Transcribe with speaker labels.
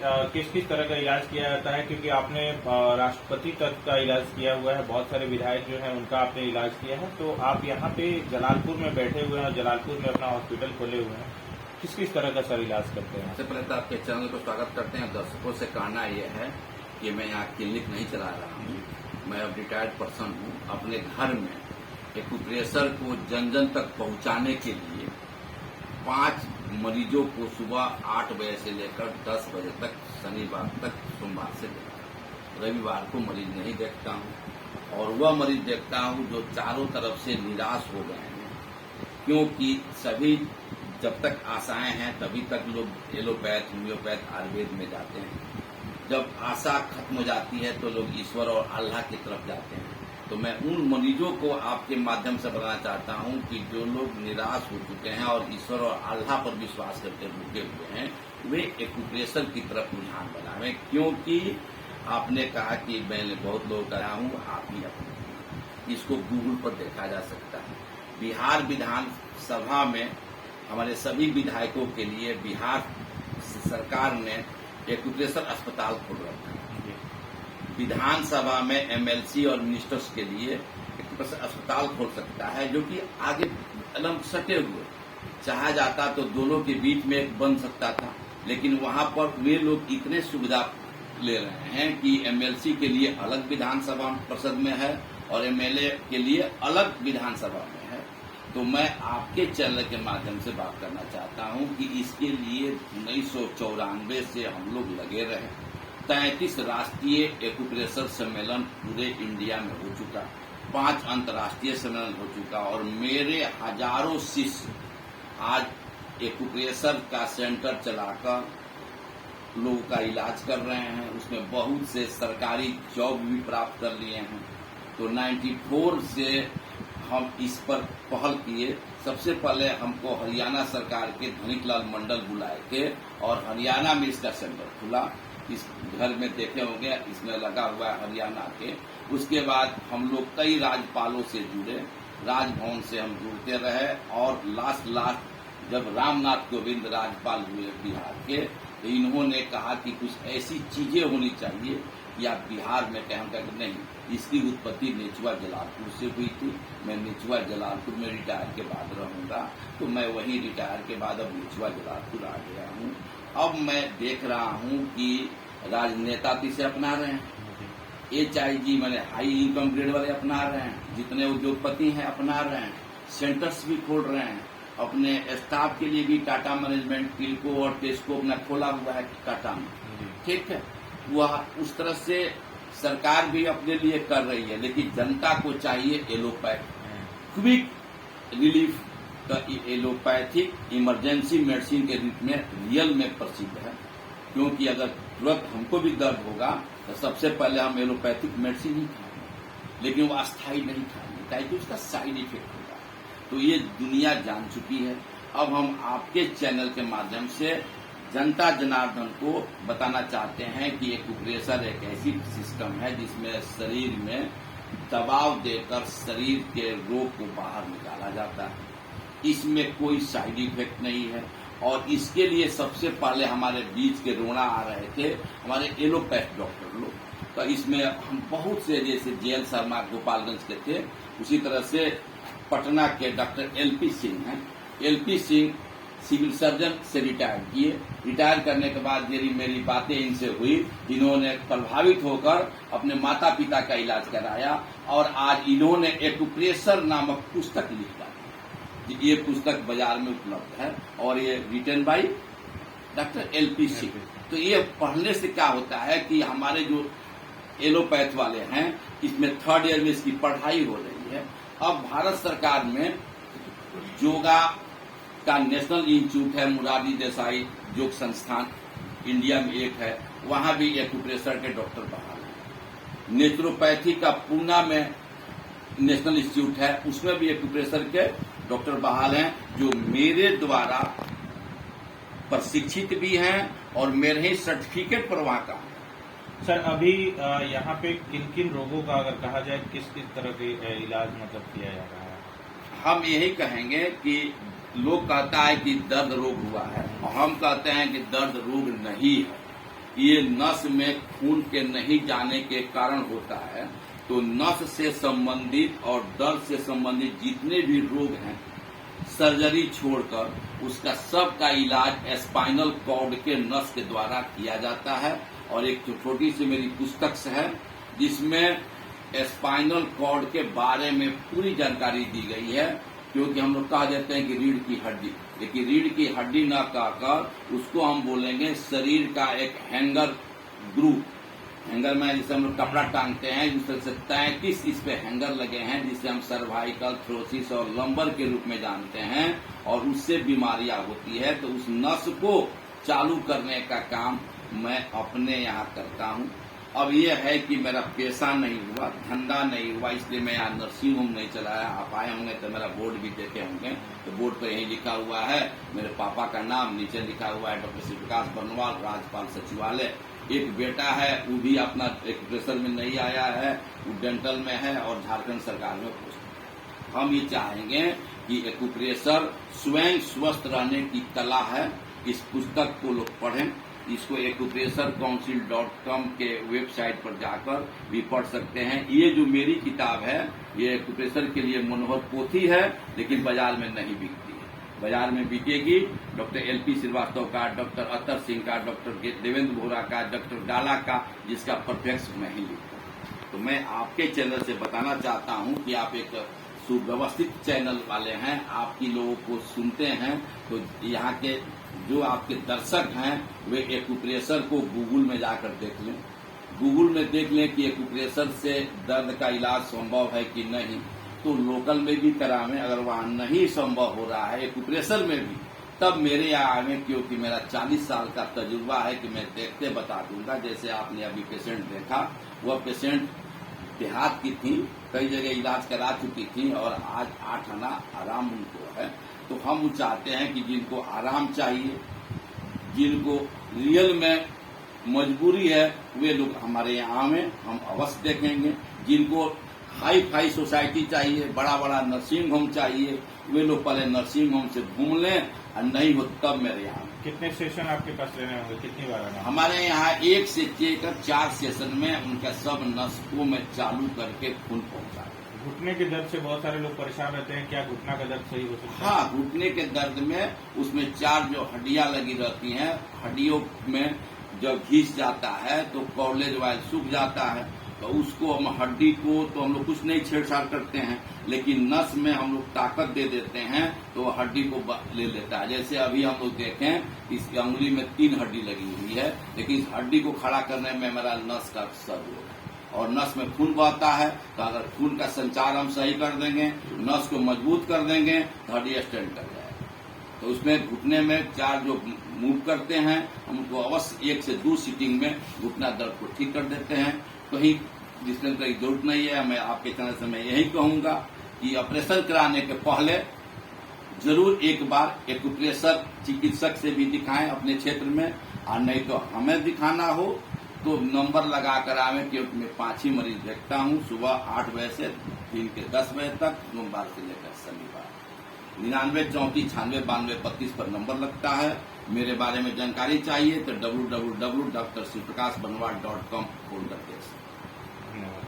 Speaker 1: किस किस तरह का इलाज किया जाता है, क्योंकि आपने राष्ट्रपति तक का इलाज किया हुआ है, बहुत सारे विधायक जो हैं उनका आपने इलाज किया है, तो आप यहाँ पे जलालपुर में बैठे हुए हैं और जलालपुर में अपना हॉस्पिटल खोले हुए हैं, किस किस तरह का सर इलाज करते हैं?
Speaker 2: सबसे पहले तो आपके चैनल को स्वागत करते हैं। दर्शकों से कहना यह है कि मैं यहाँ क्लिनिक नहीं चला रहा हूँ, मैं अब रिटायर्ड पर्सन हूँ। अपने घर में एक्यूप्रेशर को जन जन तक पहुँचाने के लिए 5 मरीजों को सुबह 8 बजे से लेकर 10 बजे तक, शनिवार तक, सोमवार से लेकर रविवार को मरीज नहीं देखता हूँ। और वह मरीज देखता हूँ जो चारों तरफ से निराश हो गए हैं, क्योंकि सभी जब तक आशाएं हैं तभी तक लोग एलोपैथ, होम्योपैथ, आयुर्वेद में जाते हैं। जब आशा खत्म हो जाती है तो लोग ईश्वर और अल्लाह की तरफ जाते हैं। तो मैं उन मरीजों को आपके माध्यम से बताना चाहता हूं कि जो लोग निराश हो चुके हैं और ईश्वर और अल्लाह पर विश्वास करके रुके हुए हैं, वे एक्यूप्रेशर की तरफ रुझान बनावें। क्योंकि आपने कहा कि मैंने बहुत लोग कहा हूं, आप ही अपने इसको गूगल पर देखा जा सकता है। बिहार विधानसभा में हमारे सभी विधायकों के लिए बिहार सरकार ने एक्यूप्रेशर अस्पताल खोल रखा है। विधानसभा में एमएलसी और मिनिस्टर्स के लिए एक्यूप्रेशर अस्पताल खोल सकता है, जो कि आगे कदम सटे हुए चाहा जाता तो दोनों के बीच में एक बन सकता था, लेकिन वहां पर वे लोग इतने सुविधा ले रहे हैं कि एमएलसी के लिए अलग विधानसभा परिषद में है और एमएलए के लिए अलग विधानसभा में है। तो मैं आपके चैनल के माध्यम से बात करना चाहता हूं कि इसके लिए 1994 से हम लोग लगे रहे। 33 राष्ट्रीय एक्यूप्रेशर सम्मेलन पूरे इंडिया में हो चुका, 5 अंतर्राष्ट्रीय सम्मेलन हो चुका, और मेरे हजारों शिष्य आज एक्यूप्रेशर का सेंटर चलाकर लोगों का इलाज कर रहे हैं। उसमें बहुत से सरकारी जॉब भी प्राप्त कर लिए हैं। तो 94 से हम इस पर पहल किए। सबसे पहले हमको हरियाणा सरकार के धनिकलाल मंडल बुलाए थे और हरियाणा में इसका सेंटर खुला। इस घर में देखे होंगे, इसमें लगा हुआ है हरियाणा के। उसके बाद हम लोग कई राज्यपालों से जुड़े, राजभवन से हम जुड़ते रहे, और लास्ट जब रामनाथ कोविंद राज्यपाल हुए बिहार के, तो इन्होंने कहा कि कुछ ऐसी चीजें होनी चाहिए कि आप बिहार में कहें। हम कहते नहीं, इसकी उत्पत्ति नेचुआ जलालपुर से हुई थी। मैं नेचुआ जलालपुर में रिटायर के बाद रहूंगा, तो मैं वहीं रिटायर के बाद अब नेचुआ जलालपुर आ गया हूँ। अब मैं देख रहा हूँ कि राजनेता तो इसे अपना रहे हैं, HIG मैंने हाई इनकम ग्रेड वाले अपना रहे हैं, जितने उद्योगपति हैं अपना रहे हैं, सेंटर्स भी खोल रहे हैं। अपने स्टाफ के लिए भी टाटा मैनेजमेंट, टिल्को और टेस्को अपना खोला हुआ है टाटा में, ठीक है। वह उस तरह से सरकार भी अपने लिए कर रही है, लेकिन जनता को चाहिए एलोपैथ, क्विक रिलीफ का। एलोपैथिक इमरजेंसी मेडिसिन के रूप में रियल में प्रसिद्ध है, क्योंकि अगर तुरंत हमको भी दर्द होगा तो सबसे पहले हम एलोपैथिक मेडिसिन ही खाएंगे, लेकिन वो अस्थायी नहीं खाएंगे, ताकि उसका साइड इफेक्ट होगा। तो ये दुनिया जान चुकी है। अब हम आपके चैनल के माध्यम से जनता जनार्दन को बताना चाहते हैं कि एक्यूप्रेशर एक ऐसी सिस्टम है जिसमें शरीर में दबाव देकर शरीर के रोग को बाहर निकाला जाता है। इसमें कोई साइड इफेक्ट नहीं है, और इसके लिए सबसे पहले हमारे बीच के रोना आ रहे थे हमारे एलोपैथ डॉक्टर लोग। तो इसमें हम बहुत से, जैसे JL शर्मा गोपालगंज के थे, उसी तरह से पटना के डॉक्टर LP सिंह हैं। LP सिंह सिविल सर्जन से रिटायर किए। रिटायर करने के बाद यदि मेरी बातें इनसे हुई, इन्होंने प्रभावित होकर अपने माता पिता का इलाज कराया, और आज इन्होंने एक्यूप्रेशर नामक पुस्तक लिखा। ये पुस्तक बाजार में उपलब्ध है, और ये written by doctor LP Singh. तो ये पढ़ने से क्या होता है कि हमारे जो एलोपैथ वाले हैं, इसमें 3rd ईयर में इसकी पढ़ाई हो रही है। अब भारत सरकार में योगा का नेशनल इंस्टीट्यूट है, मुरारी देसाई योग संस्थान इंडिया में एक है, वहां भी एक्यूप्रेशर के डॉक्टर बहाल हैं। नेचुरोपैथी का पूना में नेशनल इंस्टीट्यूट है, उसमें भी एक्यूप्रेशर के डॉक्टर बहाल हैं, जो मेरे द्वारा प्रशिक्षित भी हैं और मेरे ही सर्टिफिकेट पर वहां का।
Speaker 1: सर अभी यहाँ पे किन किन रोगों का अगर कहा जाए, किस किस तरह के इलाज मतलब किया जा रहा है?
Speaker 2: हम यही कहेंगे कि लोग कहता है कि दर्द रोग हुआ है, और हम कहते हैं कि दर्द रोग नहीं है। ये नस में खून के नहीं जाने के कारण होता है। तो नस से संबंधित और दर्द से संबंधित जितने भी रोग हैं, सर्जरी छोड़कर उसका सबका इलाज स्पाइनल कॉर्ड के नस के द्वारा किया जाता है। और एक छोटी सी मेरी पुस्तक है जिसमें स्पाइनल कॉर्ड के बारे में पूरी जानकारी दी गई है, क्योंकि हम लोग कह देते हैं कि रीढ़ की हड्डी, लेकिन रीढ़ की हड्डी न कहकर उसको हम बोलेंगे शरीर का एक हैंगर ग्रुप। हैंगर में जिसे हम लोग कपड़ा टांगते हैं, जिस तरह से 33 इस पे हैंगर लगे हैं, जिसे हम सर्वाइकल, थ्रोसिस और लंबर के रूप में जानते हैं, और उससे बीमारियां होती है। तो उस नस को चालू करने का काम मैं अपने यहाँ करता हूँ। अब ये है कि मेरा पैसा नहीं हुआ, धंधा नहीं हुआ, इसलिए मैं यहाँ नर्सिंग होम नहीं चलाया। आप आए होंगे तो मेरा बोर्ड भी देखे होंगे, तो बोर्ड पर यही लिखा हुआ है मेरे पापा का नाम, नीचे लिखा हुआ है डॉक्टर श्री प्रकाश बर्नवाल, राज्यपाल सचिवालय। एक बेटा है, वो भी अपना एक्यूप्रेशर में नहीं आया है, वो डेंटल में है और झारखंड सरकार में पोस्ट। हम ये चाहेंगे कि एक्यूप्रेशर स्वयं स्वस्थ रहने की कला है। इस पुस्तक को लोग पढ़ें। इसको एक्यूप्रेशरकाउंसिल.com के वेबसाइट पर जाकर भी पढ़ सकते हैं। ये जो मेरी किताब है, ये एक्यूप्रेशर के लिए मनोहर पोथी है, लेकिन बाजार में नहीं बिकती है। बाजार में बिकेगी डॉक्टर LP श्रीवास्तव का, डॉक्टर अतर सिंह का, डॉक्टर देवेंद्र बोहरा का, डॉक्टर डाला का, जिसका परफेक्ट मैं ही लिखता। तो मैं आपके चैनल से बताना चाहता हूं कि आप एक सुव्यवस्थित चैनल वाले हैं, आपकी लोगों को सुनते हैं। तो यहाँ के जो आपके दर्शक हैं वे एक्यूप्रेशर को गूगल में जाकर देख लें। गूगल में देख लें कि एक्यूप्रेशर से दर्द का इलाज संभव है कि नहीं, तो लोकल में भी करावें। अगर वहाँ नहीं संभव हो रहा है एक्यूप्रेशर में भी, तब मेरे यहाँ आवें, क्योंकि मेरा 40 साल का तजुर्बा है कि मैं देखते बता दूंगा। जैसे आपने अभी पेशेंट देखा, वह पेशेंट देहात की थी, कई जगह इलाज करा चुकी थी और आज 8 आना आराम उनको है। तो हम चाहते हैं कि जिनको आराम चाहिए, जिनको रियल में मजबूरी है, वे लोग हमारे यहाँ में हम अवश्य देखेंगे। जिनको हाई फाई सोसाइटी चाहिए, बड़ा बड़ा नर्सिंग होम चाहिए, वे लोग पहले नर्सिंग होम से घूम लें, और नहीं हो तब मेरे यहाँ।
Speaker 1: कितने सेशन आपके पास लेने होंगे, कितनी बार आना?
Speaker 2: हमारे यहाँ 1 से लेकर 4 सेशन में उनका सब नस को मैं चालू करके खून पहुँचा।
Speaker 1: घुटने के दर्द से बहुत सारे लोग परेशान रहते हैं, क्या घुटना का दर्द सही हो सकता है?
Speaker 2: हाँ, घुटने के दर्द में उसमें 4 जो हड्डियां लगी रहती हैं, हड्डियों में जब घिस जाता है तो कॉलेज वाइज सूख जाता है। तो उसको हम हड्डी को तो हम लोग कुछ नहीं छेड़छाड़ करते हैं, लेकिन नस में हम लोग ताकत दे देते हैं तो हड्डी को ले लेता है। जैसे अभी हम लोग देखें, इस अंगुली में 3 हड्डी लगी हुई है, लेकिन इस हड्डी को खड़ा करने में मेरा नस का सहयोग है। और नस में खून बहता है, तो अगर खून का संचार हम सही कर देंगे, नस को मजबूत कर देंगे, तो हड्डी स्टैंड कर जाएगा। तो उसमें घुटने में 4 जो मूव करते हैं, हम उनको अवश्य 1 से 2 सीटिंग में घुटना दर्द को ठीक कर देते हैं। कहीं डिस्टेंस की जरूरत नहीं है। मैं आपके चैनल से मैं यही कहूंगा कि ऑपरेशन कराने के पहले जरूर एक बार एक्यूप्रेशर चिकित्सक से भी दिखाएं अपने क्षेत्र में, और नहीं तो हमें दिखाना हो तो नंबर लगा कर आवे, क्योंकि मैं 5 ही मरीज देखता हूँ, सुबह 8 बजे से दिन के 10 बजे तक, सोमवार से लेकर शनिवार। 99 34 96 92 32 पर नंबर लगता है। मेरे बारे में जानकारी चाहिए तो www.drshriprakash.com खोल करके।
Speaker 1: धन्यवाद।